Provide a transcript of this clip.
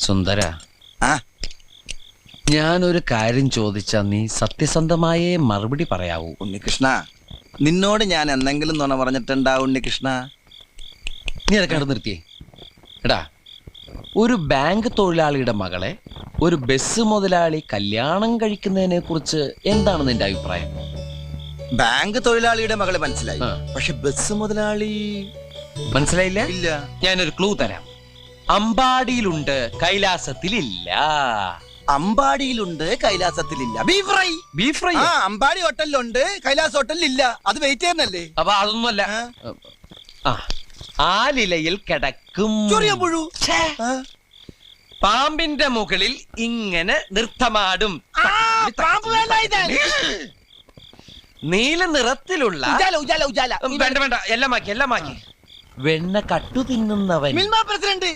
സുന്ദര, ഞാനൊരു കാര്യം ചോദിച്ചാ നീ സത്യസന്ധമായേ മറുപടി പറയാവൂ. ഉണ്ണികൃഷ്ണ, നിന്നോട് ഞാൻ എന്തെങ്കിലും നുണ പറഞ്ഞിട്ടുണ്ടാ ഉണ്ണികൃഷ്ണ? നീ അതൊക്കെ അവിടെ നിർത്തിയേ. എടാ, ഒരു ബാങ്ക് തൊഴിലാളിയുടെ മകളെ ഒരു ബസ് മുതലാളി കല്യാണം കഴിക്കുന്നതിനെ കുറിച്ച് എന്താണ് നിന്റെ അഭിപ്രായം? ബാങ്ക് തൊഴിലാളിയുടെ മകളെ മനസ്സിലായി, പക്ഷെ ബസ് മുതലാളി മനസ്സിലായില്ല? ഇല്ല. ഞാനൊരു ക്ലൂ തരാം. അമ്പാടിയിലുണ്ട്, കൈലാസത്തിലില്ല. അമ്പാടിയിലുണ്ട്, കൈലാസത്തിലില്ല. Beef fry. Beef fry Ambadi ഹോട്ടലിലുണ്ട്, കൈലാസ് ഹോട്ടലിലില്ല. അത് വെയിറ്റ് ചെയ്യുന്നല്ലേ? അപ്പൊ അതൊന്നുമല്ല. ആലിലയിൽ കിടക്കും ചൊറിയമ്പുഴു. പാമ്പിന്റെ മുകളിൽ ഇങ്ങനെ നൃത്തമാടും. നീല നിറത്തിലുള്ള വേണ്ട വേണ്ട, എല്ലാം മാക്കി. വെണ്ണ കട്ടു തിന്നുന്നവൻ. മിൽമ പ്രസിഡന്റ്.